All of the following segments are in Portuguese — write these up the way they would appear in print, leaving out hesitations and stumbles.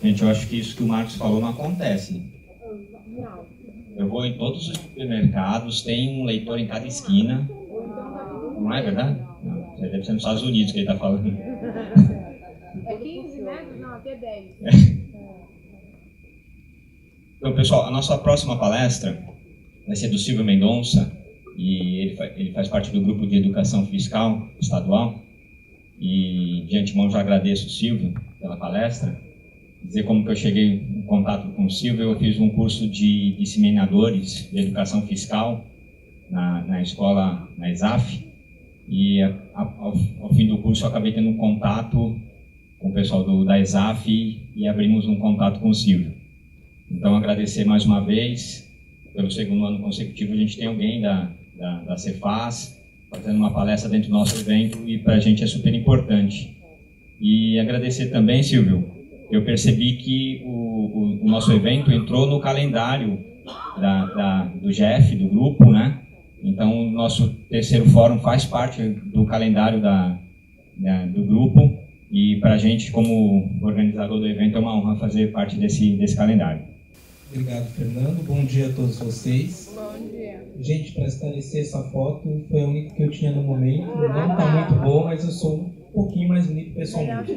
Gente, eu acho que isso que o Marcos falou não acontece. Eu vou em todos os supermercados, tem um leitor em cada esquina. Não é verdade? Não, deve ser nos Estados Unidos que ele está falando. É 15 metros? Não, aqui é 10. Então, pessoal, a nossa próxima palestra vai ser do Silvio Mendonça, e ele faz parte do grupo de educação fiscal estadual. E de antemão já agradeço o Silvio pela palestra. Dizer como que eu cheguei em contato com o Silvio. Eu fiz um curso de disseminadores de educação fiscal na escola, na ESAF, e ao fim do curso eu acabei tendo um contato com o pessoal da ESAF e abrimos um contato com o Silvio. Então, agradecer mais uma vez. Pelo segundo ano consecutivo, a gente tem alguém da Cefaz fazendo uma palestra dentro do nosso evento, e para a gente é super importante. E agradecer também, Silvio, eu percebi que o nosso evento entrou no calendário do GEF, do grupo, né? Então, o nosso terceiro fórum faz parte do calendário do grupo, e para a gente, como organizador do evento, é uma honra fazer parte desse calendário. Obrigado, Fernando. Bom dia a todos vocês. Bom dia. Gente, para esclarecer, essa foto foi a única que eu tinha no momento. Não está muito boa, mas eu sou um pouquinho mais bonito pessoalmente.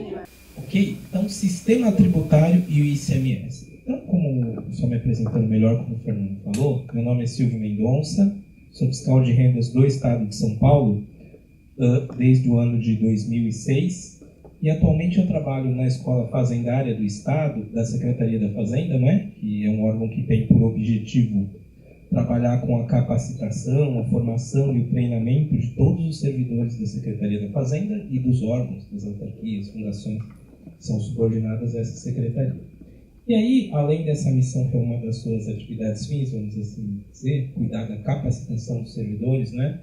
Ok? Então, sistema tributário e o ICMS. Então, só me apresentando melhor, como o Fernando falou, meu nome é Silvio Mendonça, sou fiscal de rendas do Estado de São Paulo desde o ano de 2006, e atualmente eu trabalho na Escola Fazendária do Estado, da Secretaria da Fazenda, né? Que é um órgão que tem por objetivo trabalhar com a capacitação, a formação e o treinamento de todos os servidores da Secretaria da Fazenda e dos órgãos, das autarquias, fundações que são subordinadas a essa secretaria. E aí, além dessa missão, que é uma das suas atividades fins, vamos assim dizer, cuidar da capacitação dos servidores, né?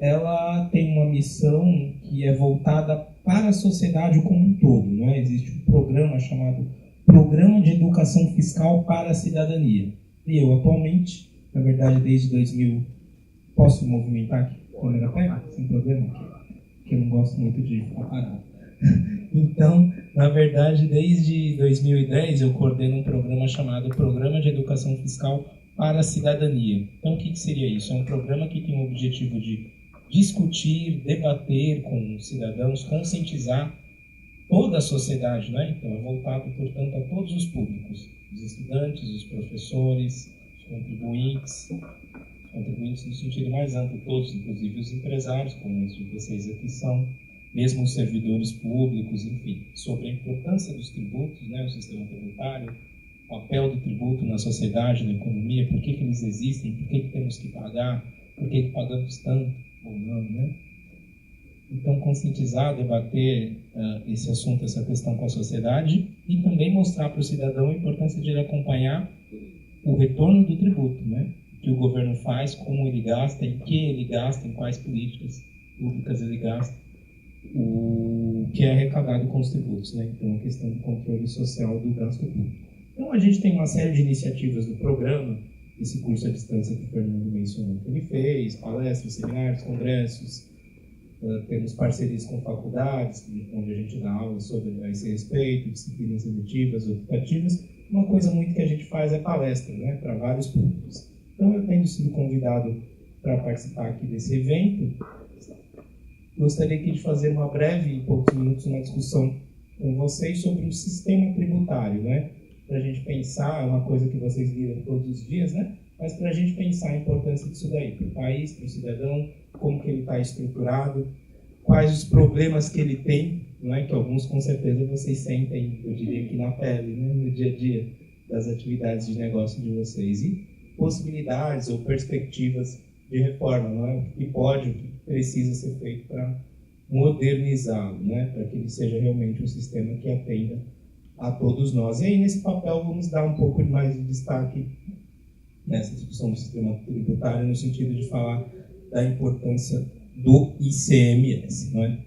Ela tem uma missão que é voltada para a sociedade como um todo, né? Existe um programa chamado Programa de Educação Fiscal para a Cidadania. E eu, atualmente, na verdade, desde 2000... Posso movimentar aqui? Câmera pega? Sem problema? Porque eu não gosto muito de ficar parado. Então, na verdade, desde 2010, eu coordeno um programa chamado Programa de Educação Fiscal para a Cidadania. Então, o que seria isso? É um programa que tem o objetivo de discutir, debater com os cidadãos, conscientizar toda a sociedade, né? Então, é voltado, portanto, a todos os públicos, os estudantes, os professores, os contribuintes no sentido mais amplo, todos, inclusive os empresários, como muitos de vocês aqui são, mesmo os servidores públicos, enfim, sobre a importância dos tributos, né? O sistema tributário, o papel do tributo na sociedade, na economia, por que eles existem, por que temos que pagar, por que pagamos tanto ou não, né? Então, conscientizar, debater esse assunto, essa questão com a sociedade, e também mostrar para o cidadão a importância de ele acompanhar o retorno do tributo, né? O que o governo faz, como ele gasta, em que ele gasta, em quais políticas públicas ele gasta, o que é arrecadado com os tributos, né? Então, a questão do controle social do gasto público. Então, a gente tem uma série de iniciativas do programa, esse curso à distância que o Fernando mencionou que ele fez, palestras, seminários, congressos, temos parcerias com faculdades, onde a gente dá aulas sobre a esse respeito, disciplinas eletivas, optativas. Uma coisa muito que a gente faz é palestra, né, para vários públicos. Então, eu tendo sido convidado para participar aqui desse evento, gostaria aqui de fazer uma breve, em poucos minutos, uma discussão com vocês sobre o sistema tributário, né? Para a gente pensar, é uma coisa que vocês viram todos os dias, né? Mas para a gente pensar a importância disso daí, para o país, para o cidadão, como que ele está estruturado, quais os problemas que ele tem, né? Que alguns com certeza vocês sentem, eu diria que na pele, né? No dia a dia das atividades de negócio de vocês, e possibilidades ou perspectivas de reforma, não é? O que pode, o que precisa ser feito para modernizá-lo, né? Para que ele seja realmente um sistema que atenda a todos nós. E aí, nesse papel, vamos dar um pouco mais de destaque nessa discussão do sistema tributário, no sentido de falar da importância do ICMS, não é?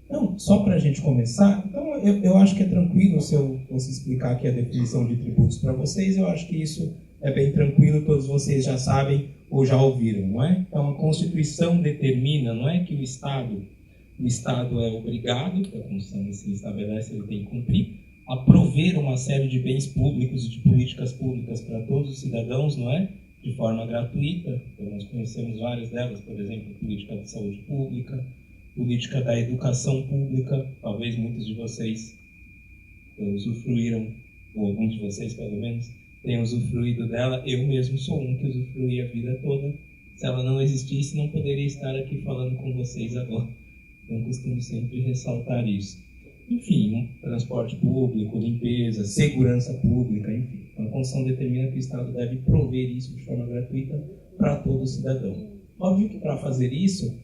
Então, só para a gente começar, então, eu acho que é tranquilo se eu fosse explicar aqui a definição de tributos para vocês. Eu acho que isso é bem tranquilo, todos vocês já sabem ou já ouviram, não é? Então, a Constituição determina, não é, que o Estado é obrigado, a Constituição assim estabelece, ele tem que cumprir, a prover uma série de bens públicos e de políticas públicas para todos os cidadãos, não é? De forma gratuita. Então, nós conhecemos várias delas, por exemplo, política de saúde pública, política da educação pública. Talvez muitos de vocês usufruíram, ou alguns de vocês pelo menos, tenham usufruído dela. Eu mesmo sou um que usufruí a vida toda. Se ela não existisse, não poderia estar aqui falando com vocês agora. Então, costumo sempre ressaltar isso. Enfim, transporte público, limpeza, segurança pública, enfim. A Constituição determina que o Estado deve prover isso de forma gratuita para todo cidadão. Óbvio que para fazer isso,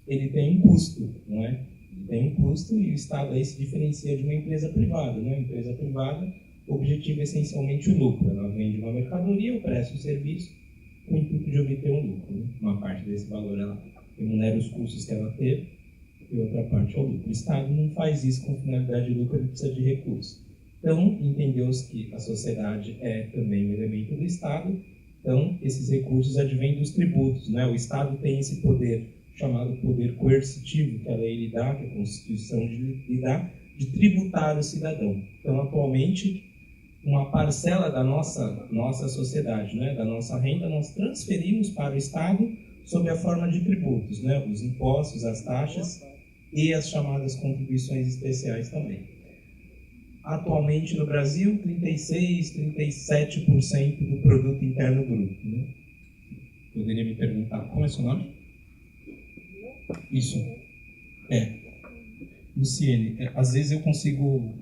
ele tem um custo, não é? Ele tem um custo e o Estado aí se diferencia de uma empresa privada, né? Uma empresa privada, o objetivo é essencialmente o lucro. Ela vende uma mercadoria, oferece um serviço com o intuito de obter um lucro, né? Uma parte desse valor ela remunera os custos que ela teve e outra parte é o lucro. O Estado não faz isso com finalidade de lucro, ele precisa de recursos. Então, entendeu-se que a sociedade é também um elemento do Estado, então esses recursos advêm dos tributos, né? O Estado tem esse poder chamado poder coercitivo, que a lei lhe dá, que a Constituição lhe dá, de tributar o cidadão. Então, atualmente, uma parcela da nossa sociedade, né, da nossa renda, nós transferimos para o Estado sob a forma de tributos, né, os impostos, as taxas e as chamadas contribuições especiais também. Atualmente, no Brasil, 36%, 37% do produto interno bruto. Né? Poderia me perguntar, como é seu nome? Isso. Luciene, às vezes eu consigo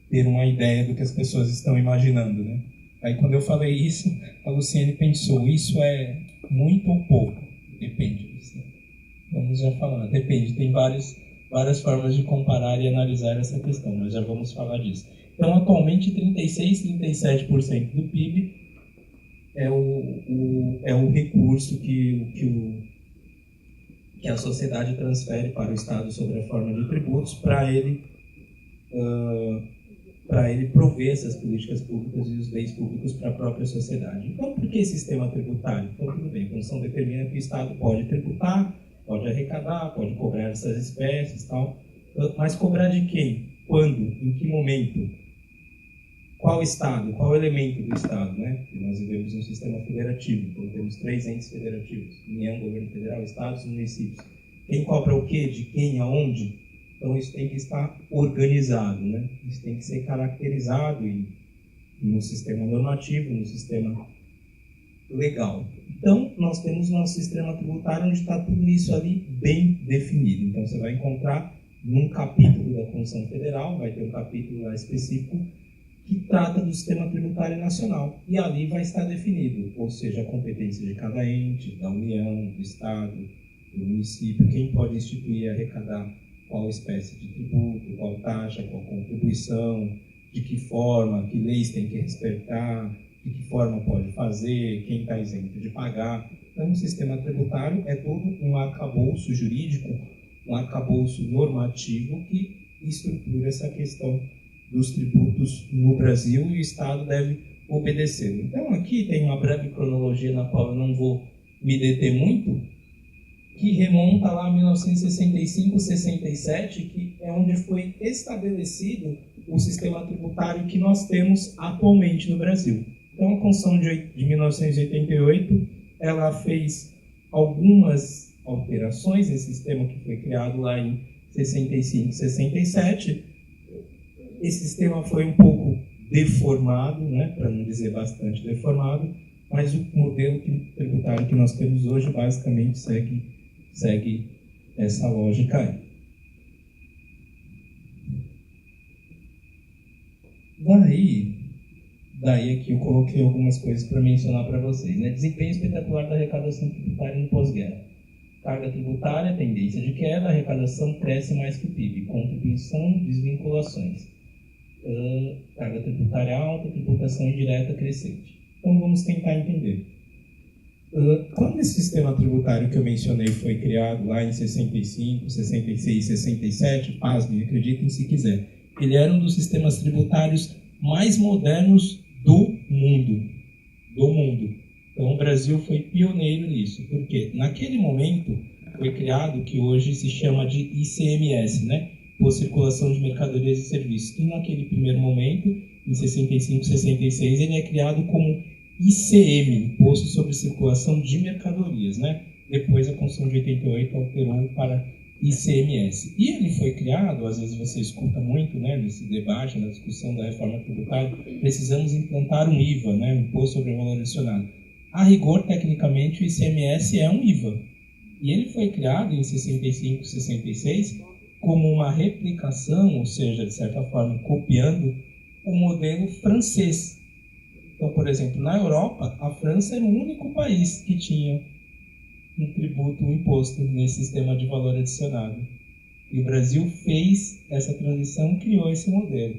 ter uma ideia do que as pessoas estão imaginando, né? Aí quando eu falei isso, a Luciene pensou, isso é muito ou pouco? Depende. Né? Vamos já falar, depende, tem várias formas de comparar e analisar essa questão, mas já vamos falar disso. Então, atualmente, 36%, 37% do PIB é o recurso que a sociedade transfere para o Estado sob a forma de tributos para ele prover essas políticas públicas e os bens públicos para a própria sociedade. Então, por que sistema tributário? Então, tudo bem, a Constituição determina que o Estado pode tributar, pode arrecadar, pode cobrar essas espécies e tal, mas cobrar de quem? Quando? Em que momento? Qual Estado? Qual elemento do Estado? Né? Porque nós vivemos um sistema federativo, então temos 3 entes federativos, União, Governo Federal, Estados e municípios. Quem cobra o quê? De quem? Aonde? Então isso tem que estar organizado, né? Isso tem que ser caracterizado no sistema normativo, no sistema legal. Então, nós temos nosso sistema tributário onde está tudo isso ali bem definido. Então, você vai encontrar num capítulo da Constituição Federal, vai ter um capítulo lá específico que trata do sistema tributário nacional. E ali vai estar definido, ou seja, a competência de cada ente, da União, do Estado, do município, quem pode instituir e arrecadar qual espécie de tributo, qual taxa, qual contribuição, de que forma, que leis tem que respeitar, de que forma pode fazer, quem está isento de pagar. Então, o sistema tributário é todo um arcabouço jurídico, um arcabouço normativo que estrutura essa questão dos tributos no Brasil e o Estado deve obedecer. Então, aqui tem uma breve cronologia na qual eu não vou me deter muito, que remonta lá a 1965, 67, que é onde foi estabelecido o sistema tributário que nós temos atualmente no Brasil. Então, a Constituição de 1988, ela fez algumas alterações nesse sistema que foi criado lá em 65, 67. Esse sistema foi um pouco deformado, né, para não dizer bastante deformado, mas o modelo tributário que nós temos hoje basicamente segue essa lógica aí. Daí aqui eu coloquei algumas coisas para mencionar para vocês. Né? Desempenho espetacular da arrecadação tributária no pós-guerra. Carga tributária, tendência de queda, a arrecadação cresce mais que o PIB. Contribuição, desvinculações. Carga tributária alta, tributação indireta crescente. Então vamos tentar entender. Quando esse sistema tributário que eu mencionei foi criado lá em 65, 66, 67, pasmem, acreditem se quiser, ele era um dos sistemas tributários mais modernos do mundo. Então o Brasil foi pioneiro nisso, porque naquele momento foi criado o que hoje se chama de ICMS, né? por circulação de mercadorias e serviços. E naquele primeiro momento, em 65, 66, ele é criado como ICM, Imposto sobre Circulação de Mercadorias, né? Depois a Constituição de 88 alterou para ICMS. E ele foi criado, às vezes você escuta muito, né, nesse debate, na discussão da reforma tributária, precisamos implantar um IVA, né, um Imposto sobre Valor Adicionado. A rigor, tecnicamente, o ICMS é um IVA. E ele foi criado em 65, 66 como uma replicação, ou seja, de certa forma, copiando o modelo francês. Então, por exemplo, na Europa, a França era o único país que tinha um tributo, um imposto nesse sistema de valor adicionado. E o Brasil fez essa transição, criou esse modelo.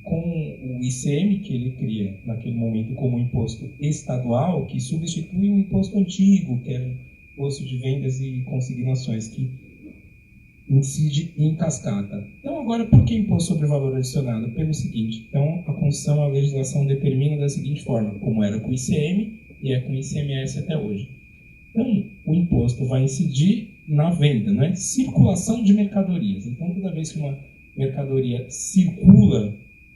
Com o ICM, que ele cria naquele momento como um imposto estadual, que substitui um imposto antigo, que era o imposto de vendas e consignações, que incide em cascata. Então, agora, por que imposto sobre valor adicionado? Pelo seguinte, então, a Constituição, a legislação determina da seguinte forma, como era com o ICM e é com o ICMS até hoje. Então, o imposto vai incidir na venda, né? Circulação de mercadorias. Então, toda vez que uma mercadoria circula,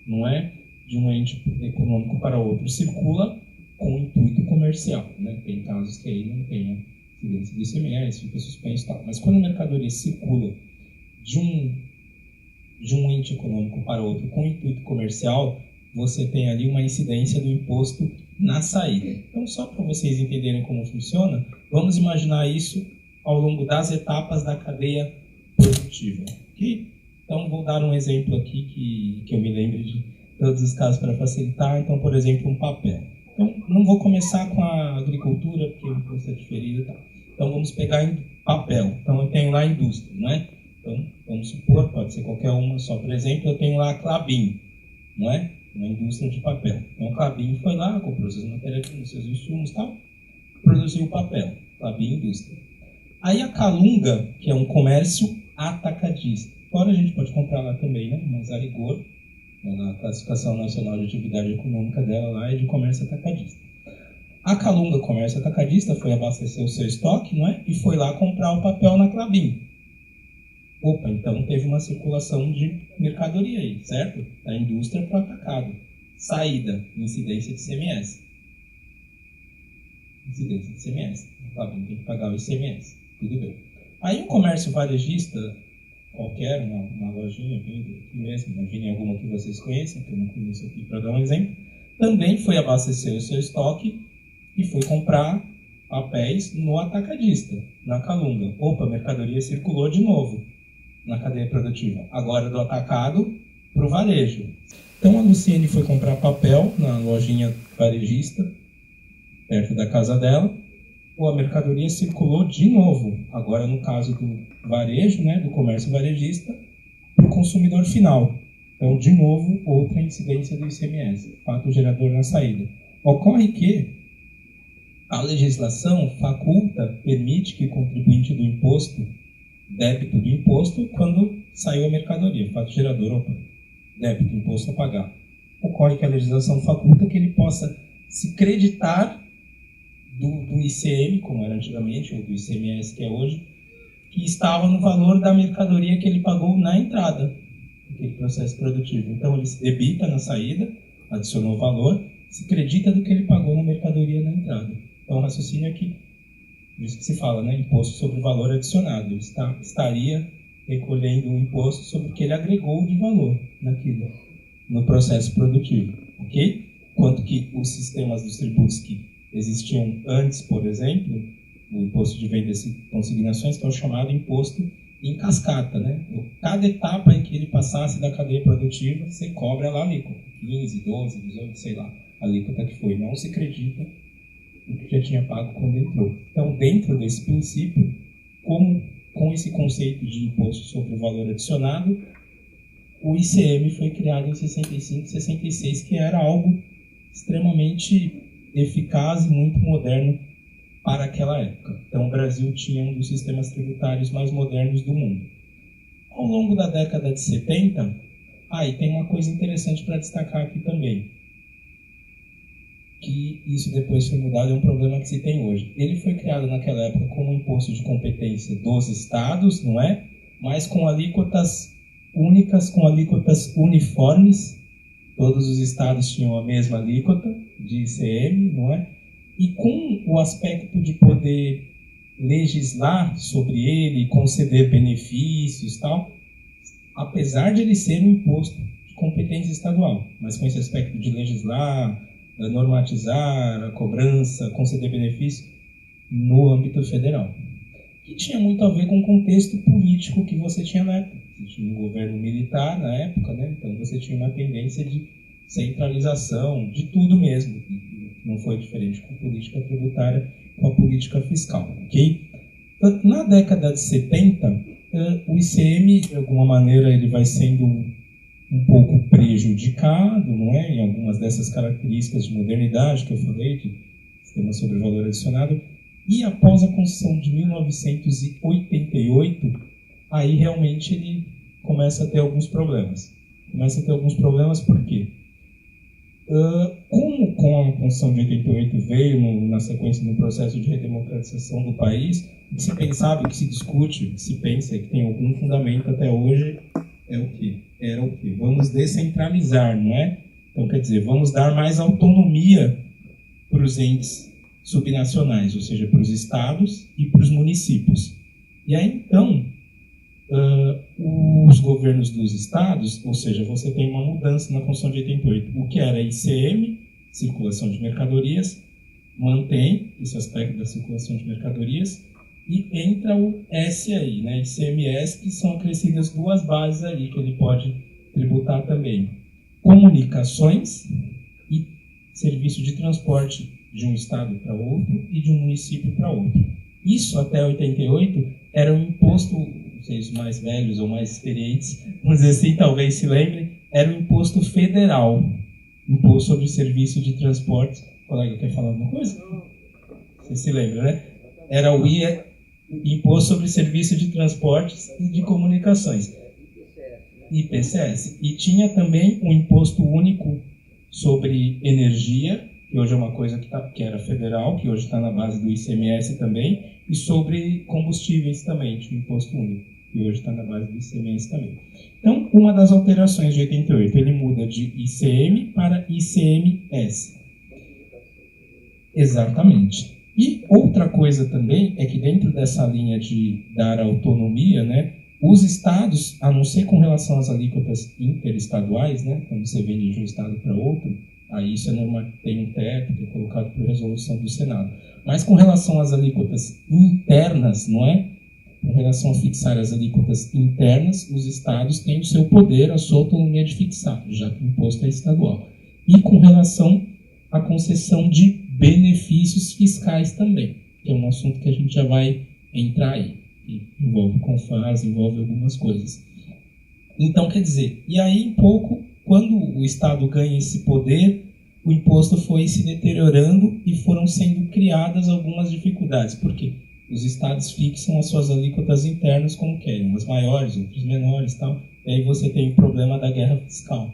não é, de um ente econômico para outro, circula com intuito comercial, né? Tem casos que aí não tem incidência de ICMS, fica suspenso e tal. Mas quando a mercadoria circula de um ente econômico para outro com intuito comercial, você tem ali uma incidência do imposto na saída. Então, só para vocês entenderem como funciona, vamos imaginar isso ao longo das etapas da cadeia produtiva. Okay? Então, vou dar um exemplo aqui que eu me lembro de todos os casos para facilitar. Então, por exemplo, um papel. Então, não vou começar com a agricultura, porque o imposto é diferido e tal. Então, vamos pegar em papel. Então, eu tenho lá a indústria, não é? Então, vamos supor, pode ser qualquer uma, só por exemplo, eu tenho lá a Klabin, não é? Uma indústria de papel. Então, a Klabin foi lá, comprou seus matérias-primas, seus insumos e tal, produziu o papel. Klabin Indústria. Aí a Calunga, que é um comércio atacadista. Fora a gente pode comprar lá também, né? Mas a rigor, na classificação nacional de atividade econômica dela lá é de comércio atacadista. A Calunga, comércio atacadista, foi abastecer o seu estoque, não é? E foi lá comprar o papel na Klabin. Opa, então teve uma circulação de mercadoria aí, certo? Da indústria para o atacado. Saída, incidência de ICMS. Incidência de ICMS. A Klabin tem que pagar o ICMS. Tudo bem. Aí um comércio varejista qualquer, uma lojinha aqui mesmo, imaginem alguma que vocês conheçam, que eu não conheço aqui para dar um exemplo, também foi abastecer o seu estoque e foi comprar papéis no atacadista, na Calunga. Opa, a mercadoria circulou de novo na cadeia produtiva. Agora do atacado para o varejo. Então a Luciene foi comprar papel na lojinha varejista, perto da casa dela. Ou a mercadoria circulou de novo, agora no caso do varejo, né, do comércio varejista, para o consumidor final. Então, de novo, outra incidência do ICMS, fato gerador na saída. Ocorre que a legislação faculta, permite que o contribuinte do imposto, débito do imposto, quando saiu a mercadoria, fato gerador, opa, débito, imposto a pagar. Ocorre que a legislação faculta que ele possa se creditar do ICM, como era antigamente, ou do ICMS que é hoje, que estava no valor da mercadoria que ele pagou na entrada, aquele processo produtivo. Então, ele se debita na saída, adicionou valor, se acredita do que ele pagou na mercadoria na entrada. Então, o raciocínio é que, por isso que se fala, né, imposto sobre valor adicionado. Ele estaria recolhendo um imposto sobre o que ele agregou de valor naquilo, no processo produtivo. Ok? Quanto que os sistemas dos tributos que existiam antes, por exemplo, o imposto de vendas e consignações, que é o chamado imposto em cascata, né? Cada etapa em que ele passasse da cadeia produtiva, você cobra lá a alíquota, 15, 12, 18, sei lá, a alíquota que foi. Não se acredita no que já tinha pago quando entrou. Então, dentro desse princípio, com esse conceito de imposto sobre o valor adicionado, o ICM foi criado em 65, 66, que era algo extremamente eficaz e muito moderno para aquela época. Então, o Brasil tinha um dos sistemas tributários mais modernos do mundo. Ao longo da década de 70, e tem uma coisa interessante para destacar aqui também, que isso depois foi mudado, é um problema que se tem hoje. Ele foi criado naquela época como um imposto de competência dos estados, não é? Mas com alíquotas únicas com alíquotas uniformes. Todos os estados tinham a mesma alíquota de ICM, não é? E com o aspecto de poder legislar sobre ele, conceder benefícios e tal, apesar de ele ser um imposto de competência estadual, mas com esse aspecto de legislar, normatizar a cobrança, conceder benefícios no âmbito federal. Que tinha muito a ver com o contexto político que você tinha na época. Você tinha um governo militar na época, né? Então você tinha uma tendência de centralização de tudo mesmo. Não foi diferente com a política tributária, com a política fiscal, ok? Na década de 70, o ICM, de alguma maneira, ele vai sendo um pouco prejudicado, não é? Em algumas dessas características de modernidade que eu falei, de sistema sobre valor adicionado. E após a Constituição de 1988, aí realmente ele começa a ter alguns problemas. Começa a ter alguns problemas por quê? Como com a Constituição de 88 veio na sequência do processo de redemocratização do país, o que se pensava, o que se discute, o que se pensa que tem algum fundamento até hoje é o quê? Era o quê? Vamos descentralizar, não é? Então, quer dizer, vamos dar mais autonomia para os entes subnacionais, ou seja, para os estados e para os municípios. E aí, então, os governos dos estados, ou seja, você tem uma mudança na Constituição de 88. O que era ICM, circulação de mercadorias, mantém esse aspecto da circulação de mercadorias, e entra o S aí, né, ICMS, que são acrescidas duas bases aí que ele pode tributar também. Comunicações e serviço de transporte de um estado para outro e de um município para outro. Isso, até 88, era um imposto, vocês mais velhos ou mais experientes, vamos dizer assim, talvez se lembrem, era um imposto federal. Imposto sobre serviço de transporte. O colega quer falar alguma coisa? Você se lembra, né? Era o Imposto sobre Serviço de Transportes e de Comunicações. IPCS. E tinha também um imposto único sobre energia, que hoje é uma coisa que era federal, que hoje está na base do ICMS também, e sobre combustíveis também, tinha um imposto único, que hoje está na base do ICMS também. Então, uma das alterações de 88, ele muda de ICM para ICMS. Exatamente. E outra coisa também é que dentro dessa linha de dar autonomia, né, os estados, a não ser com relação às alíquotas interestaduais, né, quando você vende de um estado para outro, aí isso é normal, tem um teto que é colocado por resolução do Senado. Mas com relação às alíquotas internas, não é? Com relação a fixar as alíquotas internas, os estados têm o seu poder, a sua autonomia de fixar, já que o imposto é estadual. E com relação à concessão de benefícios fiscais também, que é um assunto que a gente já vai entrar aí. Envolve CONFAS, envolve algumas coisas. Então, quer dizer, e aí um pouco, quando o Estado ganha esse poder, o imposto foi se deteriorando e foram sendo criadas algumas dificuldades. Por quê? Os estados fixam as suas alíquotas internas como querem, umas maiores, outras menores e tal. E aí você tem o problema da guerra fiscal,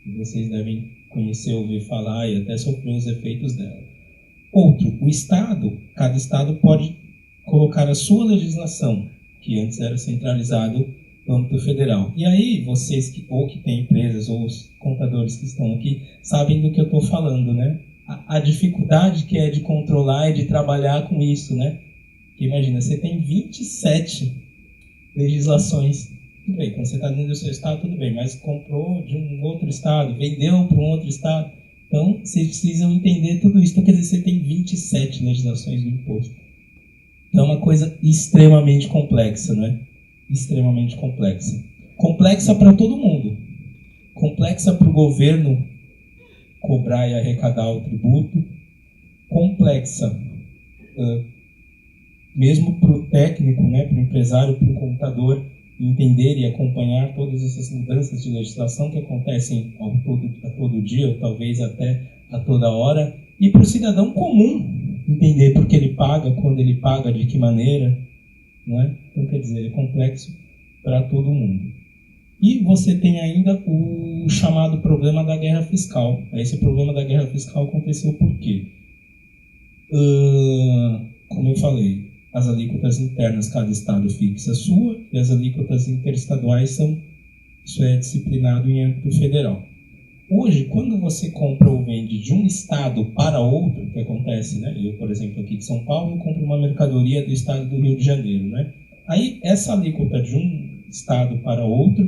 que vocês devem conhecer, ouvir falar e até sofrer os efeitos dela. Outro, o Estado, cada Estado pode colocar a sua legislação, que antes era centralizado no âmbito federal. E aí, vocês que têm empresas, ou os contadores que estão aqui, sabem do que eu estou falando, né? A dificuldade que é de controlar e de trabalhar com isso, né? Porque imagina, você tem 27 legislações. Tudo bem, quando você está dentro do seu estado, tudo bem, mas comprou de um outro estado, vendeu para um outro estado. Então, vocês precisam entender tudo isso. Então, quer dizer, você tem 27 legislações do imposto. Então, é uma coisa extremamente complexa, não é? Extremamente complexa. Complexa para todo mundo. Complexa para o governo cobrar e arrecadar o tributo. Complexa mesmo para o técnico, né, para o empresário, para o contador, entender e acompanhar todas essas mudanças de legislação que acontecem a todo dia, ou talvez até a toda hora. E para o cidadão comum entender por que ele paga, quando ele paga, de que maneira, não é? Então, quer dizer, é complexo para todo mundo. E você tem ainda o chamado problema da guerra fiscal. Esse problema da guerra fiscal aconteceu por quê? Como eu falei, as alíquotas internas, cada estado fixa a sua, e as alíquotas interestaduais são Isso é disciplinado em âmbito federal. Hoje, quando você compra ou vende de um estado para outro, que acontece, né? Eu, por exemplo, aqui de São Paulo, compro uma mercadoria do estado do Rio de Janeiro, né? Aí, essa alíquota de um estado para outro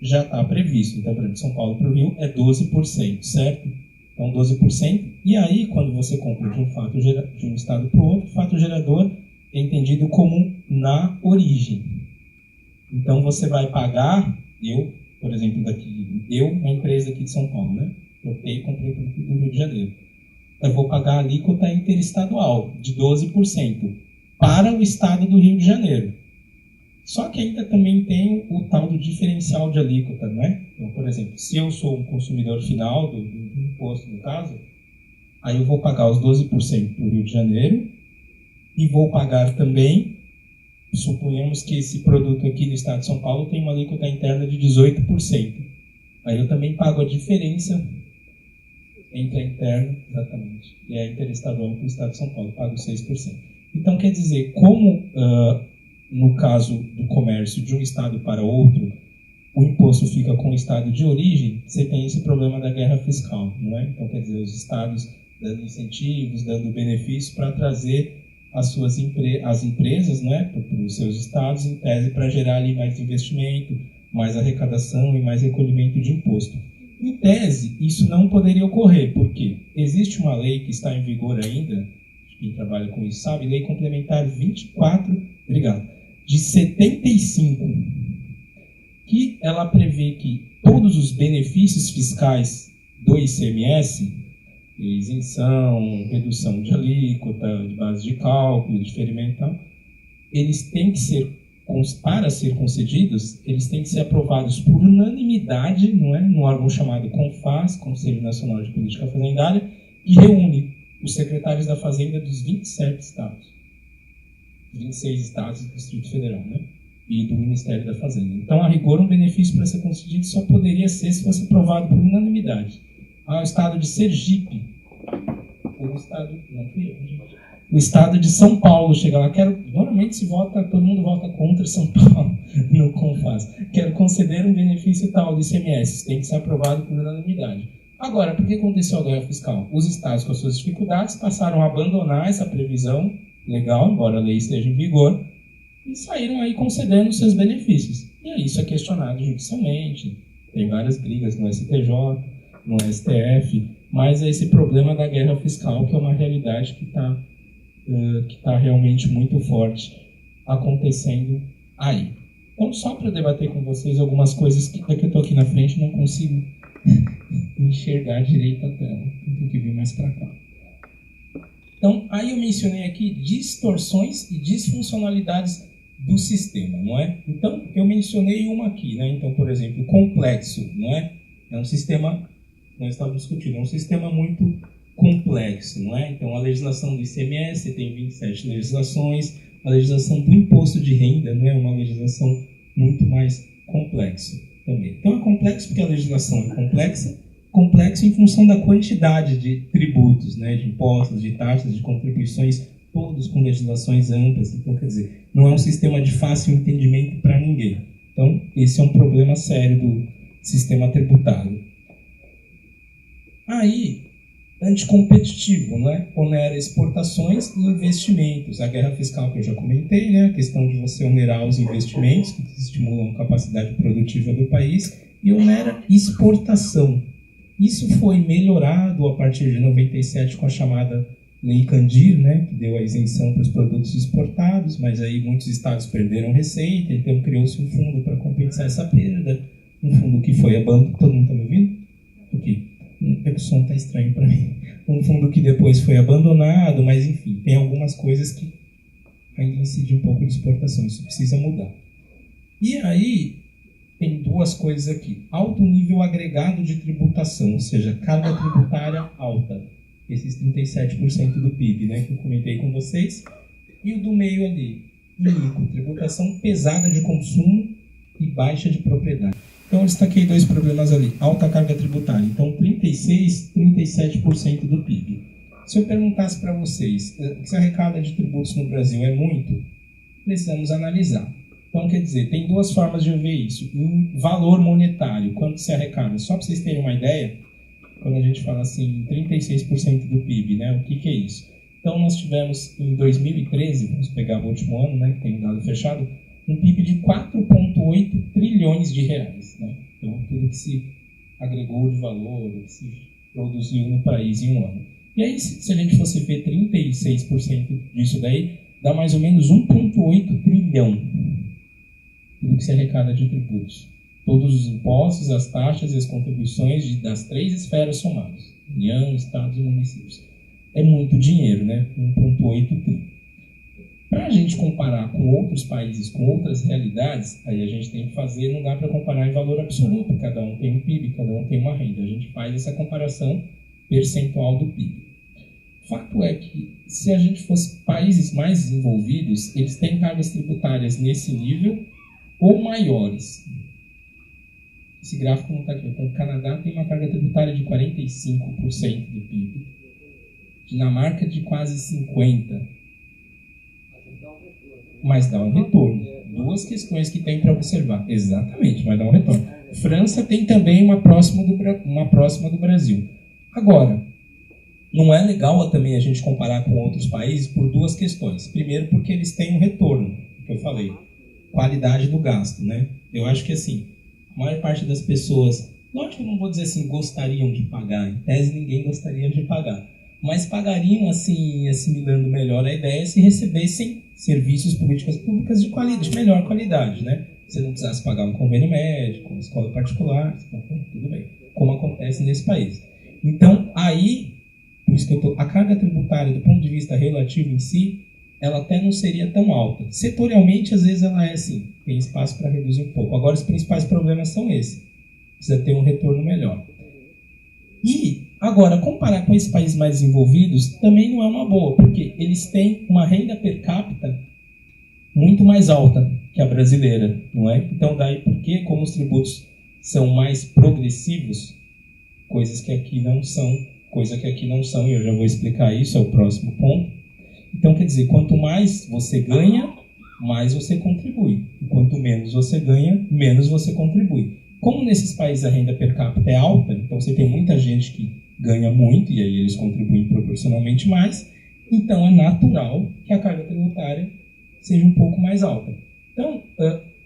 já está previsto. Então, por exemplo, de São Paulo para o Rio é 12%, certo? Então, 12%. E aí, quando você compra de um estado para o outro, o fato gerador é entendido como na origem. Então, você vai pagar, por exemplo, uma empresa aqui de São Paulo, né? Comprei produto do Rio de Janeiro. Eu vou pagar a alíquota interestadual de 12% para o estado do Rio de Janeiro. Só que ainda também tem o tal do diferencial de alíquota, né? Então, por exemplo, se eu sou um consumidor final do imposto, no caso, aí eu vou pagar os 12% para o Rio de Janeiro e vou pagar também, suponhamos que esse produto aqui no estado de São Paulo tem uma alíquota interna de 18%. Aí eu também pago a diferença entre a interna, exatamente, e a interestadual para o estado de São Paulo, pago 6%. Então, quer dizer, como no caso do comércio de um estado para outro, o imposto fica com o estado de origem, você tem esse problema da guerra fiscal, não é? Então, quer dizer, os estados dando incentivos, dando benefícios para trazer as empresas, né, para os seus estados, em tese, para gerar ali mais investimento, mais arrecadação e mais recolhimento de imposto. Em tese, isso não poderia ocorrer, porque existe uma lei que está em vigor ainda, quem trabalha com isso sabe, Lei Complementar 24, de 75, que ela prevê que todos os benefícios fiscais do ICMS, isenção, redução de alíquota, de base de cálculo, diferimento e tal, eles têm que ser, para ser concedidos, eles têm que ser aprovados por unanimidade, não é? No órgão chamado CONFAS, Conselho Nacional de Política Fazendária, que reúne os secretários da Fazenda dos 27 estados, 26 estados do Distrito Federal, né? E do Ministério da Fazenda. Então, a rigor, um benefício para ser concedido só poderia ser se fosse aprovado por unanimidade. O estado de Sergipe, o estado de São Paulo chega lá, normalmente todo mundo vota contra São Paulo no CONFAS. Quero conceder um benefício tal do ICMS, tem que ser aprovado por unanimidade. Agora, por que aconteceu a guerra fiscal? Os estados, com as suas dificuldades, passaram a abandonar essa previsão legal, embora a lei esteja em vigor, e saíram aí concedendo seus benefícios. E aí isso é questionado judicialmente, tem várias brigas no STJ, no STF, mas é esse problema da guerra fiscal, que é uma realidade que está realmente muito forte acontecendo aí. Então, só para debater com vocês algumas coisas que eu estou aqui na frente não consigo enxergar direito a tela, tenho que vir mais para cá. Então, aí eu mencionei aqui distorções e disfuncionalidades do sistema, não é? Então, eu mencionei uma aqui, né? Então, por exemplo, complexo, não é? É um sistema, nós estávamos discutindo, é um sistema muito complexo, não é? Então, a legislação do ICMS tem 27 legislações, a legislação do imposto de renda, não é uma legislação muito mais complexa também. Então, é complexo porque a legislação é complexo em função da quantidade de tributos, né, de impostos, de taxas, de contribuições, todos com legislações amplas. Então, quer dizer, não é um sistema de fácil entendimento para ninguém. Então, esse é um problema sério do sistema tributário. Aí, anticompetitivo, né? Onera exportações e investimentos. A guerra fiscal que eu já comentei, né? A questão de você onerar os investimentos que estimulam a capacidade produtiva do país, e onera exportação. Isso foi melhorado a partir de 97 com a chamada Lei Candir, né? Que deu a isenção para os produtos exportados, mas aí muitos estados perderam receita, então criou-se um fundo para compensar essa perda. Um fundo que foi abandonado. Todo mundo está me ouvindo? Ok. O som está estranho para mim. Um fundo que depois foi abandonado, mas enfim, tem algumas coisas que ainda incidem um pouco de exportação. Isso precisa mudar. E aí, tem duas coisas aqui. Alto nível agregado de tributação, ou seja, carga tributária alta. Esses 37% do PIB, né, que eu comentei com vocês. E o do meio ali, único, tributação pesada de consumo e baixa de propriedade. Então, eu destaquei dois problemas ali. Alta carga tributária. Então, 36%, 37% do PIB. Se eu perguntasse para vocês, se a arrecada de tributos no Brasil é muito, precisamos analisar. Então, quer dizer, tem duas formas de ver isso. Em valor monetário, quanto se arrecada. Só para vocês terem uma ideia, quando a gente fala assim, 36% do PIB, né? O que é isso? Então, nós tivemos em 2013, vamos pegar o último ano, né, que tem um dado fechado, um PIB de 4,8 trilhões de reais. Né? Então, tudo que se agregou de valor, que se produziu no país em um ano. E aí, se a gente fosse ver 36% disso daí, dá mais ou menos 1,8 trilhão do que se arrecada de tributos. Todos os impostos, as taxas e as contribuições das 3 esferas somadas. União, Estados e municípios. É muito dinheiro, né? 1,8 trilhão. Para a gente comparar com outros países, com outras realidades, aí a gente tem que fazer, não dá para comparar em valor absoluto. Cada um tem um PIB, cada um tem uma renda. A gente faz essa comparação percentual do PIB. Fato é que, se a gente fosse países mais desenvolvidos, eles têm cargas tributárias nesse nível ou maiores. Esse gráfico não está aqui. Então, o Canadá tem uma carga tributária de 45% do PIB. Dinamarca de quase 50%. Mas dá um retorno. Duas questões que tem para observar. Exatamente, mas dá um retorno. França tem também uma próxima do Brasil. Agora, não é legal também a gente comparar com outros países por duas questões. Primeiro, porque eles têm um retorno, que eu falei. Qualidade do gasto, né? Eu acho que, assim, a maior parte das pessoas, lógico que eu não vou dizer assim, gostariam de pagar. Em tese, ninguém gostaria de pagar. Mas pagariam, assim, assimilando melhor a ideia, se recebessem serviços, políticas públicas de melhor qualidade, né? Você não precisasse pagar um convênio médico, uma escola particular, tudo bem, como acontece nesse país. Então, aí, por isso que a carga tributária, do ponto de vista relativo em si, ela até não seria tão alta. Setorialmente, às vezes, ela é assim, tem espaço para reduzir um pouco. Agora, os principais problemas são esses. Precisa ter um retorno melhor. E, agora, comparar com esses países mais desenvolvidos também não é uma boa, porque eles têm uma renda per capita muito mais alta que a brasileira, não é? Então, daí porque, como os tributos são mais progressivos, coisa que aqui não são, e eu já vou explicar isso, é o próximo ponto. Então, quer dizer, quanto mais você ganha, mais você contribui. E quanto menos você ganha, menos você contribui. Como nesses países a renda per capita é alta, então você tem muita gente que ganha muito, e aí eles contribuem proporcionalmente mais, então é natural que a carga tributária seja um pouco mais alta. Então,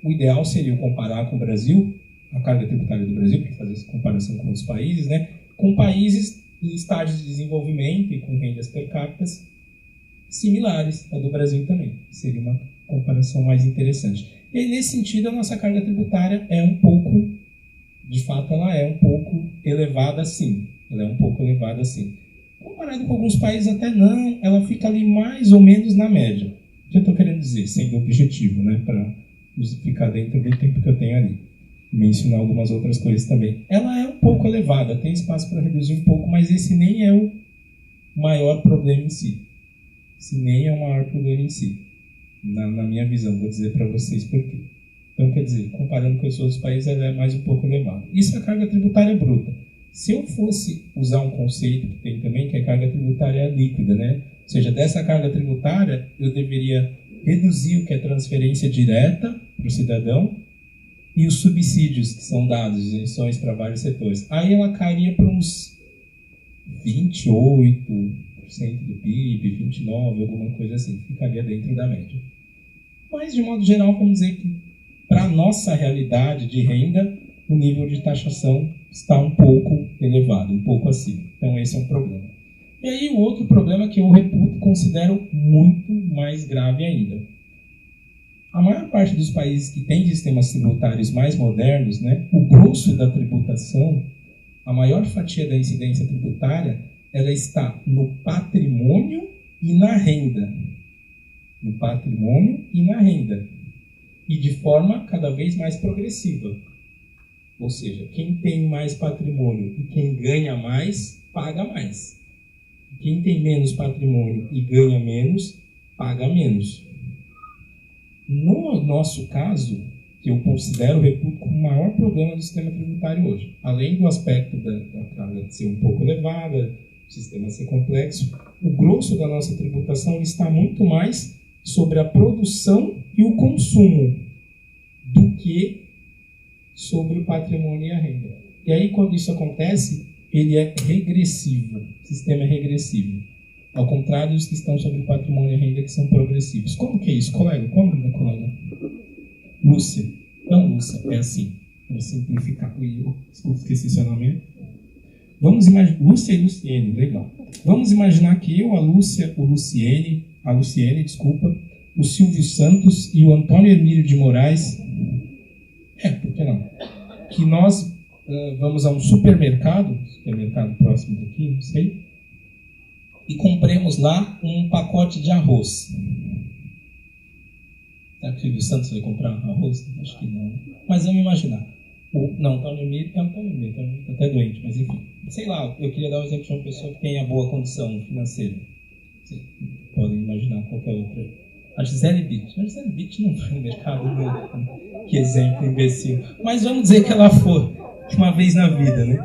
o ideal seria comparar com o Brasil, a carga tributária do Brasil, para fazer essa comparação com outros países, né, com países em estágios de desenvolvimento e com rendas per capita similares à do Brasil também. Seria uma comparação mais interessante. E aí, nesse sentido, a nossa carga tributária é um pouco, de fato, ela é um pouco elevada, sim. Ela é um pouco elevada, sim. Comparado com alguns países, até não, ela fica ali mais ou menos na média. O que eu estou querendo dizer, sendo objetivo, né, para ficar dentro do tempo que eu tenho ali. Mencionar algumas outras coisas também. Ela é um pouco elevada, tem espaço para reduzir um pouco, mas esse nem é o maior problema em si. Esse nem é o maior problema em si. Na minha visão, vou dizer para vocês por quê. Então, quer dizer, comparando com os outros países, ela é mais um pouco elevada. Isso é a carga tributária bruta. Se eu fosse usar um conceito que tem também, que é a carga tributária líquida, né? Ou seja, dessa carga tributária, eu deveria reduzir o que é transferência direta para o cidadão e os subsídios que são dados, isenções para vários setores. Aí ela cairia para uns 28% do PIB, 29%, alguma coisa assim. Ficaria dentro da média. Mas, de modo geral, vamos dizer que para a nossa realidade de renda, o nível de taxação está um pouco elevado, um pouco acima. Então, esse é um problema. E aí, o outro problema que eu reputo, considero muito mais grave ainda. A maior parte dos países que têm sistemas tributários mais modernos, né, o grosso da tributação, a maior fatia da incidência tributária, ela está no patrimônio e na renda. No patrimônio e na renda. E de forma cada vez mais progressiva. Ou seja, quem tem mais patrimônio e quem ganha mais, paga mais. Quem tem menos patrimônio e ganha menos, paga menos. No nosso caso, que eu considero, reputo, como o maior problema do sistema tributário hoje, além do aspecto da carga ser um pouco elevada, o sistema ser complexo, o grosso da nossa tributação está muito mais sobre a produção e o consumo. do que sobre o patrimônio e a renda. E aí, quando isso acontece, ele é regressivo. O sistema é regressivo. Ao contrário dos que estão sobre o patrimônio e a renda, que são progressivos. Como que é isso, colega? Qual é o nome da colega? Lúcia. Não, Lúcia, é assim. Para simplificar. Desculpa, esqueci seu nome. Vamos imaginar. Lúcia e Luciene, legal. Vamos imaginar que eu, a Lúcia, o Luciene, desculpa, o Silvio Santos e o Antônio Emílio de Moraes. Por que não? Que nós vamos a um supermercado próximo daqui, não sei, e compremos lá um pacote de arroz. Será que o Silvio Santos vai comprar arroz? Acho que não. Mas vamos imaginar. Antônio Emílio está até doente, mas enfim. Sei lá, eu queria dar um exemplo de uma pessoa que tenha boa condição financeira. Vocês podem imaginar qualquer outra. A Gisele Bündchen. A Gisele Bündchen não vai no mercado, não. Que exemplo imbecil. Mas vamos dizer que ela for uma vez na vida, né?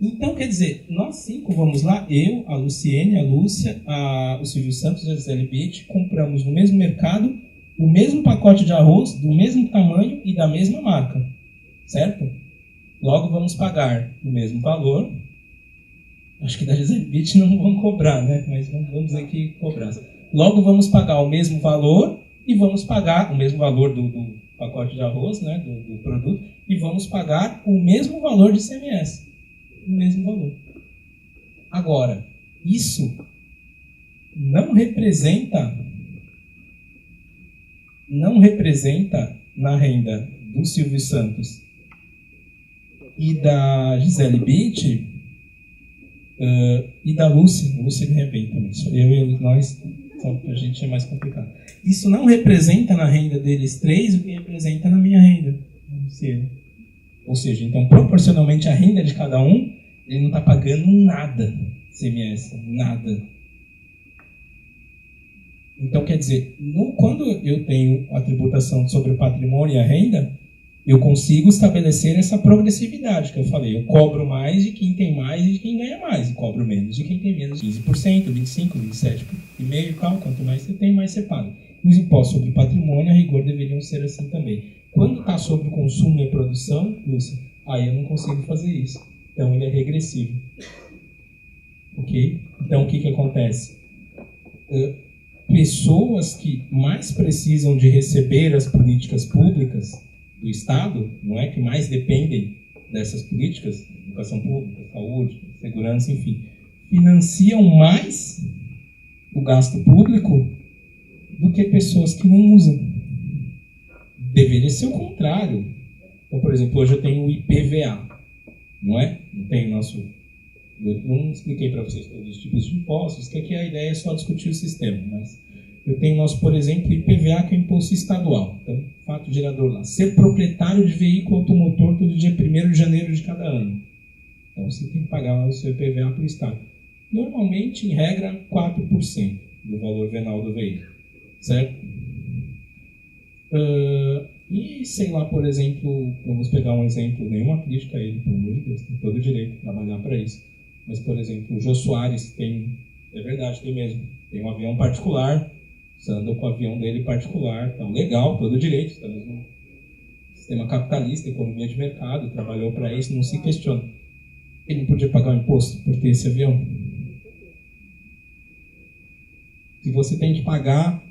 Então, quer dizer, nós 5 vamos lá, eu, a Luciene, a Lúcia, o Silvio Santos e a Gisele Bündchen, compramos no mesmo mercado o mesmo pacote de arroz, do mesmo tamanho e da mesma marca. Certo? Logo vamos pagar o mesmo valor. Acho que da Gisele Bündchen não vão cobrar, né? Mas vamos dizer que cobrar. Logo vamos pagar o mesmo valor e vamos pagar o mesmo valor do pacote de arroz, né? Do produto, e vamos pagar o mesmo valor de ICMS. O mesmo valor. Agora, isso não representa na renda do Silvio Santos e da Gisele Bündchen e da Lúcia. A Lúcia ganha bem também. Só eu e nós, só que a gente é mais complicado. Isso não representa na renda deles 3 o que representa na minha renda. Ou seja, então, proporcionalmente à renda de cada um, ele não está pagando nada ICMS, nada. Então, quer dizer, quando eu tenho a tributação sobre o patrimônio e a renda, eu consigo estabelecer essa progressividade que eu falei. Eu cobro mais de quem tem mais e de quem ganha mais. E cobro menos de quem tem menos. 15%, 25%, 27,5% e tal. Quanto mais você tem, mais você paga. E os impostos sobre patrimônio, a rigor, deveriam ser assim também. Quando está sobre o consumo e a produção, Lúcia, aí eu não consigo fazer isso. Então, ele é regressivo. Ok? Então, o que acontece? Pessoas que mais precisam de receber as políticas públicas do Estado, não é, que mais dependem dessas políticas, educação pública, saúde, segurança, enfim, financiam mais o gasto público do que pessoas que não usam. Deveria ser o contrário. Então, por exemplo, hoje eu tenho o IPVA, não é? Não tem nosso... Eu não expliquei para vocês todos os tipos de impostos, que aqui a ideia é só discutir o sistema, mas eu tenho nosso, por exemplo, IPVA, que é o imposto estadual. Então, fato gerador lá. Ser proprietário de veículo automotor todo dia 1º de janeiro de cada ano. Então, você tem que pagar o seu IPVA para o Estado. Normalmente, em regra, 4% do valor venal do veículo. Certo? E, sei lá, por exemplo, vamos pegar um exemplo, nenhuma crítica a ele, pelo amor de Deus, tem todo o direito de trabalhar para isso. Mas, por exemplo, o Jô Soares tem, é verdade, tem mesmo, tem um avião particular, você anda com o avião dele particular, então legal, todo o direito, estamos no sistema capitalista, economia de mercado, trabalhou para isso, não se questiona. Ele não podia pagar o imposto por ter esse avião? Se você tem que pagar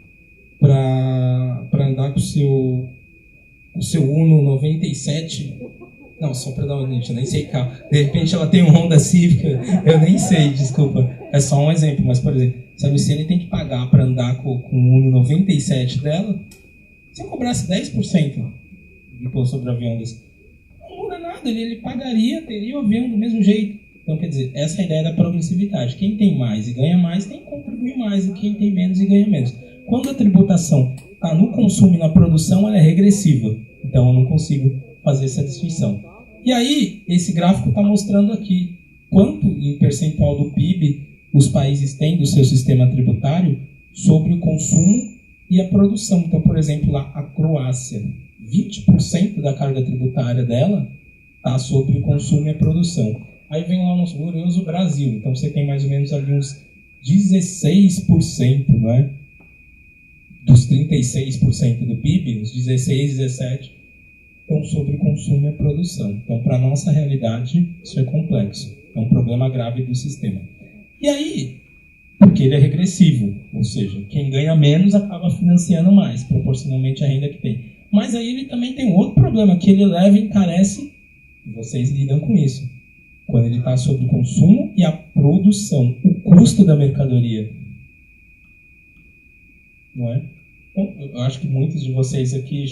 para andar com o seu Uno 97, não, só para dar uma gente, eu nem sei carro. De repente ela tem um Honda Civic, eu nem sei, desculpa. É só um exemplo, mas por exemplo, se a Luciene tem que pagar para andar com o Uno 97 dela, se eu cobrasse 10% de imposto sobre o avião desse, não muda nada, ele pagaria, teria o avião do mesmo jeito. Então, quer dizer, essa é a ideia da progressividade. Quem tem mais e ganha mais tem que contribuir mais, e quem tem menos e ganha menos. Quando a tributação está no consumo e na produção, ela é regressiva. Então, eu não consigo fazer essa distinção. E aí, esse gráfico está mostrando aqui quanto em percentual do PIB os países têm do seu sistema tributário sobre o consumo e a produção. Então, por exemplo, lá a Croácia, 20% da carga tributária dela está sobre o consumo e a produção. Aí vem lá o nosso glorioso Brasil. Então, você tem mais ou menos ali uns 16%, não é? Dos 36% do PIB, uns 16, 17% estão sobre o consumo e a produção. Então, para a nossa realidade, isso é complexo. É um problema grave do sistema. E aí, porque ele é regressivo, ou seja, quem ganha menos acaba financiando mais, proporcionalmente à renda que tem. Mas aí ele também tem outro problema, que ele eleva e encarece, e vocês lidam com isso, quando ele está sobre o consumo e a produção, o custo da mercadoria. Não é? Então, eu acho que muitos de vocês aqui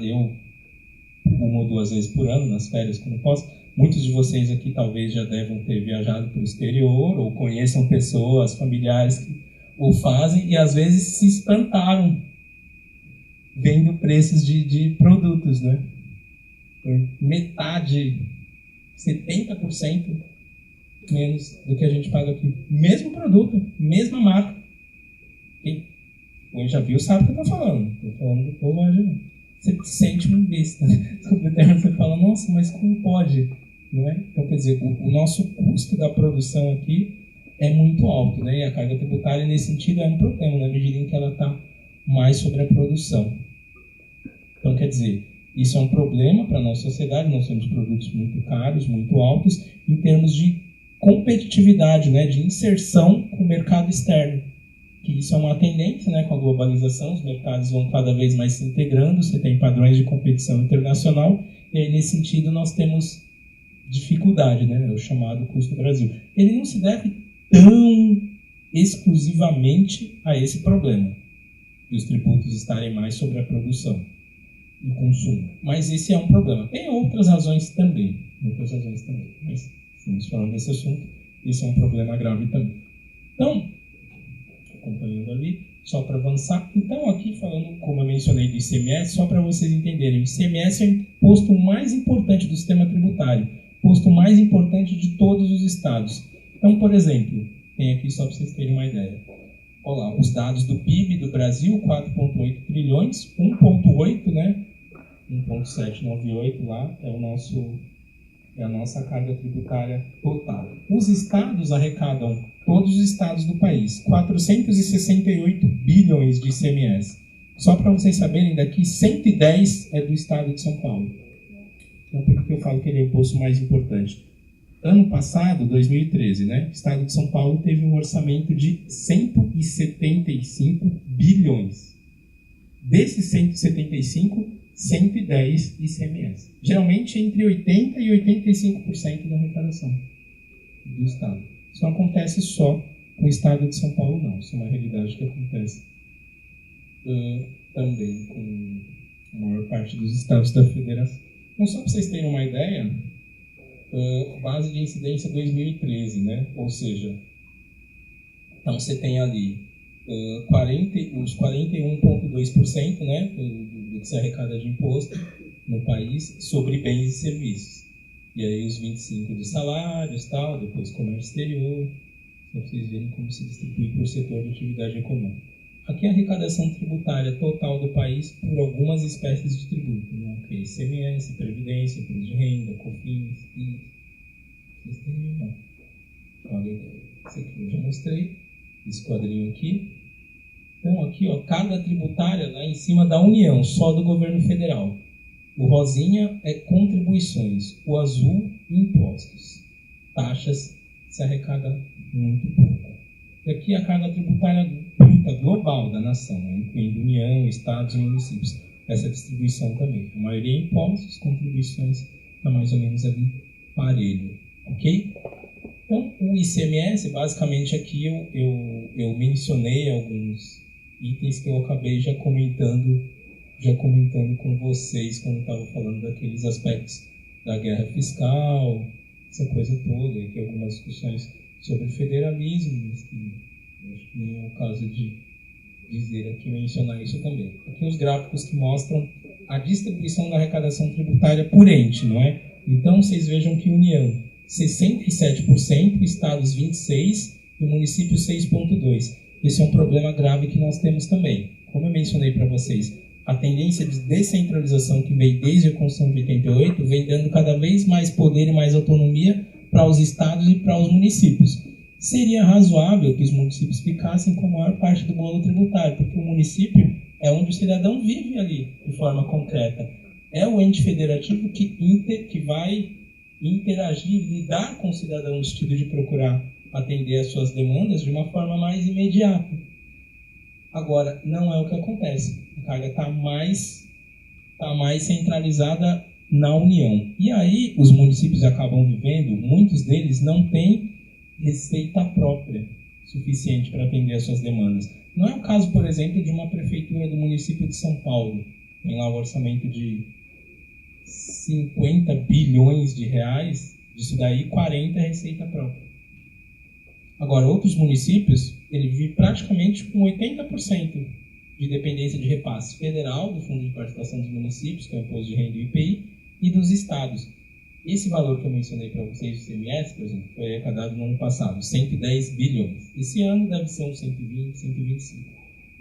eu, uma ou duas vezes por ano, nas férias, quando posso, muitos de vocês aqui talvez já devem ter viajado para o exterior, ou conheçam pessoas, familiares que o fazem, e às vezes se espantaram vendo preços de produtos, né? Por metade, 70% menos do que a gente paga aqui. Mesmo produto, mesma marca. Quem já viu sabe o que eu estou falando. Estou falando do povo imaginando. Você se sente um besta. Você fala, nossa, mas como pode? Não é? Então, quer dizer, o nosso custo da produção aqui é muito alto, né? E a carga tributária, nesse sentido, é um problema, na medida em que ela está mais sobre a produção. Então, quer dizer, isso é um problema para a nossa sociedade. Nós temos produtos muito caros, muito altos, em termos de competitividade, né? De inserção com o mercado externo. Que isso é uma tendência, né? Com a globalização, os mercados vão cada vez mais se integrando, você tem padrões de competição internacional, e aí, nesse sentido, nós temos dificuldade, né? O chamado custo Brasil. Ele não se deve tão exclusivamente a esse problema, de os tributos estarem mais sobre a produção e o consumo. Mas esse é um problema. Tem outras razões também, mas estamos falando desse assunto, isso é um problema grave também. Então, acompanhando ali, só para avançar. Então, aqui falando, como eu mencionei, do ICMS, só para vocês entenderem, o ICMS é o imposto mais importante do sistema tributário, imposto mais importante de todos os estados. Então, por exemplo, tem aqui só para vocês terem uma ideia. Olha lá, os dados do PIB do Brasil, 4,8 trilhões, 1,8, né? 1,798 lá é a nossa carga tributária total. Os estados arrecadam, todos os estados do país, 468 bilhões de ICMS. Só para vocês saberem, daqui 110 é do estado de São Paulo. Então, por que eu falo que ele é o imposto mais importante? Ano passado, 2013, né? O estado de São Paulo teve um orçamento de 175 bilhões. Desses 175, 110 ICMS. Geralmente entre 80% e 85% da arrecadação do estado. Isso não acontece só com o estado de São Paulo, não. Isso é uma realidade que acontece também com a maior parte dos estados da federação. Então, só para vocês terem uma ideia, base de incidência 2013, né? Ou seja, então você tem ali os 41,2%, né, do que se arrecada de imposto no país sobre bens e serviços. E aí os 25% de salários, tal, depois comércio exterior, para vocês verem como se distribui por setor de atividade econômica. Aqui é a arrecadação tributária total do país por algumas espécies de tributo, né? Que é ICMS, Previdência, Imposto de Renda, COFINS, PIS. Vocês têm, não? Olha, esse aqui eu já mostrei, esse quadrinho aqui. Então aqui, ó, carga tributária lá em cima da União, só do governo federal. O rosinha é contribuições, o azul, impostos. Taxas se arrecada muito pouco. E aqui a carga tributária bruta global da nação, incluindo União, Estados e municípios. Essa distribuição também. A maioria é impostos, contribuições está mais ou menos ali parelho. Ok? Então, o ICMS, basicamente aqui eu mencionei alguns itens que eu acabei já comentando com vocês quando eu estava falando daqueles aspectos da guerra fiscal, essa coisa toda, e aqui algumas discussões sobre federalismo, mas que acho que não é o caso de dizer aqui, mencionar isso também. Aqui os gráficos que mostram a distribuição da arrecadação tributária por ente, não é? Então, vocês vejam que União, 67%, estados 26% e municípios 6,2%. Esse é um problema grave que nós temos também. Como eu mencionei para vocês, a tendência de descentralização que veio desde a Constituição de 88 vem dando cada vez mais poder e mais autonomia para os estados e para os municípios. Seria razoável que os municípios ficassem com a maior parte do bolo tributário, porque o município é onde o cidadão vive ali, de forma concreta. é o ente federativo que vai interagir, lidar com o cidadão no sentido de procurar atender às suas demandas de uma forma mais imediata. Agora, não é o que acontece. A carga está mais centralizada na União. E aí, os municípios acabam vivendo, muitos deles não têm receita própria suficiente para atender às suas demandas. Não é o caso, por exemplo, de uma prefeitura do município de São Paulo. Tem lá um orçamento de 50 bilhões de reais, disso daí 40 é receita própria. Agora, outros municípios, ele vive praticamente com 80% de dependência de repasse federal, do Fundo de Participação dos Municípios, que é o Imposto de Renda e o IPI, e dos estados. Esse valor que eu mencionei para vocês, o ICMS, por exemplo, foi arrecadado no ano passado, 110 bilhões. Esse ano deve ser uns 120, 125.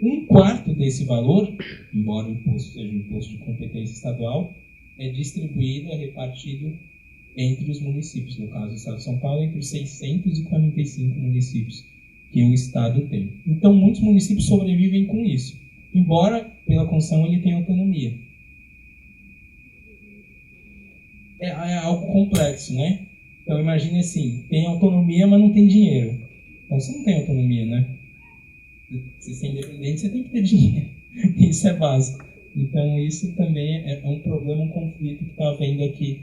Um quarto desse valor, embora o imposto seja um imposto de competência estadual, é distribuído, é repartido entre os municípios. No caso do Estado de São Paulo, entre os 645 municípios que o Estado tem. Então, muitos municípios sobrevivem com isso, embora, pela Constituição, ele tenha autonomia. É algo complexo, né? Então, imagine assim, tem autonomia, mas não tem dinheiro. Então, você não tem autonomia, né? Se você é independente, você tem que ter dinheiro. Isso é básico. Então, isso também é um problema, um conflito que está havendo aqui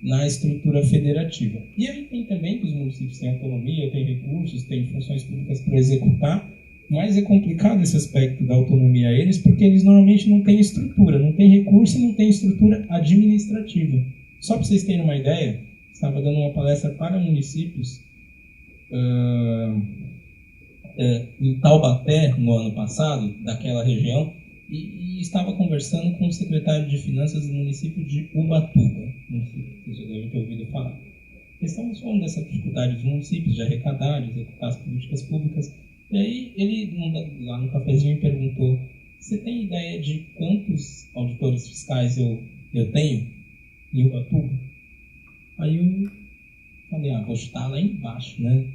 na estrutura federativa. E aí tem também que os municípios têm autonomia, têm recursos, têm funções públicas para executar, mas é complicado esse aspecto da autonomia a eles, porque eles normalmente não têm estrutura, não têm recurso e não têm estrutura administrativa. Só para vocês terem uma ideia, estava dando uma palestra para municípios em Taubaté, no ano passado, daquela região, e estava conversando com o secretário de Finanças do município de Ubatuba. Não sei se vocês já devem ter ouvido falar. Estamos falando dessa dificuldade dos municípios de arrecadar, de executar as políticas públicas. E aí ele, lá no cafezinho, perguntou: você tem ideia de quantos auditores fiscais eu tenho em Ubatuba? Aí eu falei: vou chutar lá embaixo, né?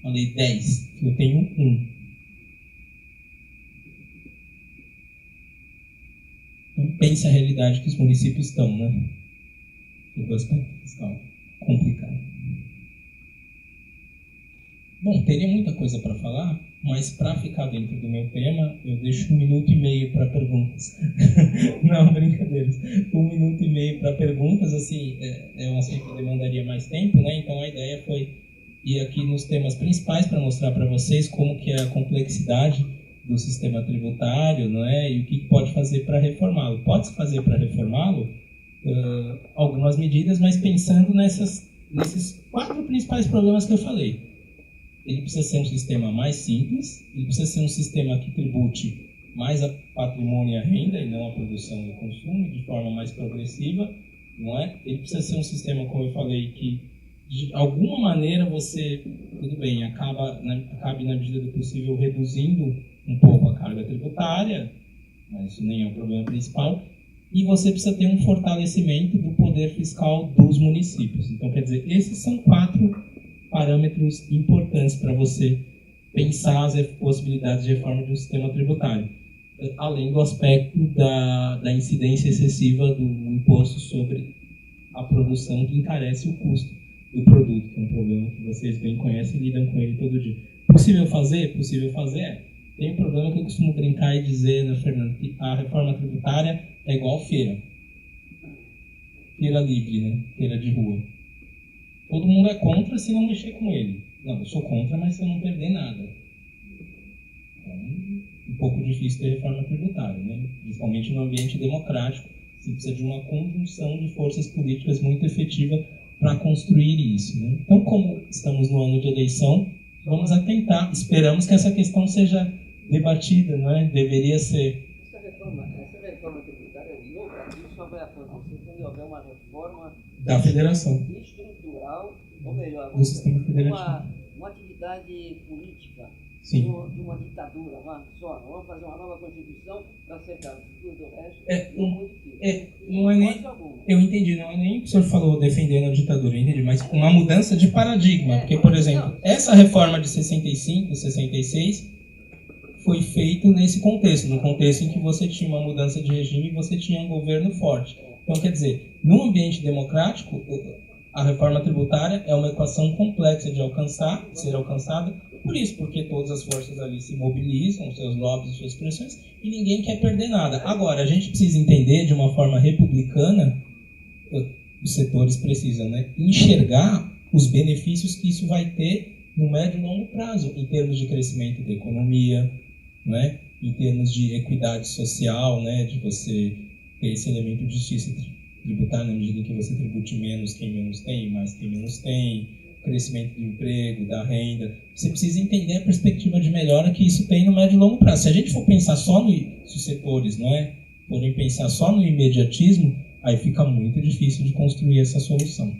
Falei 10, eu tenho 1. Então pense a realidade que os municípios estão, né? Do aspecto fiscal complicado. Bom, teria muita coisa para falar, mas para ficar dentro do meu tema, eu deixo 1 minuto e meio para perguntas. Não, brincadeiras. 1 minuto e meio para perguntas, assim, é um assunto que demandaria mais tempo, né? Então a ideia foi ir aqui nos temas principais para mostrar para vocês como que é a complexidade do sistema tributário, não é? E o que pode fazer para reformá-lo. Pode-se fazer para reformá-lo algumas medidas, mas pensando nesses 4 principais problemas que eu falei. Ele precisa ser um sistema mais simples, ele precisa ser um sistema que tribute mais a patrimônio e a renda, e não a produção e o consumo, de forma mais progressiva, não é? Ele precisa ser um sistema, como eu falei, que de alguma maneira você, tudo bem, acabe na medida do possível reduzindo um pouco a carga tributária, mas isso nem é o problema principal, e você precisa ter um fortalecimento do poder fiscal dos municípios. Então, quer dizer, esses são 4 parâmetros importantes para você pensar as possibilidades de reforma do sistema tributário, além do aspecto da incidência excessiva do imposto sobre a produção, que encarece o custo do produto, que é um problema que vocês bem conhecem e lidam com ele todo dia. Possível fazer? Possível fazer é. Tem um problema que eu costumo brincar e dizer, né, Fernando, que a reforma tributária é igual feira. Feira livre, né? Feira de rua. Todo mundo é contra se não mexer com ele. Não, eu sou contra, mas se eu não perder nada. Então, um pouco difícil ter reforma tributária, né? Principalmente no ambiente democrático. Você precisa de uma conjunção de forças políticas muito efetiva para construir isso, né? Então, como estamos no ano de eleição, vamos atentar. Esperamos que essa questão seja debatida, não é? Deveria ser. Essa reforma tributária no Brasil só vai acontecer quando houver uma reforma da federação, estrutural, ou melhor, do sistema federativo. Uma atividade política. Sim. De uma ditadura. Vamos fazer uma nova Constituição para acertar tudo o resto. Não é nem. Eu entendi, não é nem o que o senhor falou defendendo a ditadura, eu entendi, mas uma mudança de paradigma. Porque, por exemplo, essa reforma de 65, 66 foi feito nesse contexto, no contexto em que você tinha uma mudança de regime e você tinha um governo forte. Então, quer dizer, no ambiente democrático, a reforma tributária é uma equação complexa de ser alcançada, por isso, porque todas as forças ali se mobilizam, seus lobbies, suas pressões, e ninguém quer perder nada. Agora, a gente precisa entender de uma forma republicana, os setores precisam, né, enxergar os benefícios que isso vai ter no médio e longo prazo, em termos de crescimento da economia, né, em termos de equidade social, né, de você ter esse elemento de justiça tributária na medida em que você tribute menos quem menos tem, mais quem menos tem, crescimento do emprego, da renda. Você precisa entender a perspectiva de melhora que isso tem no médio e longo prazo. Se a gente for pensar só nos setores, né, forem pensar só no imediatismo, aí fica muito difícil de construir essa solução.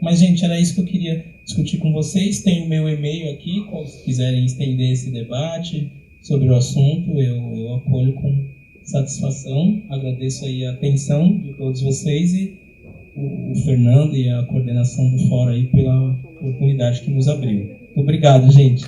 Mas, gente, era isso que eu queria discutir com vocês. Tem o meu e-mail aqui, se quiserem estender esse debate sobre o assunto, eu acolho com satisfação. Agradeço aí a atenção de todos vocês e o Fernando e a coordenação do fórum aí pela oportunidade que nos abriu. Muito obrigado, gente.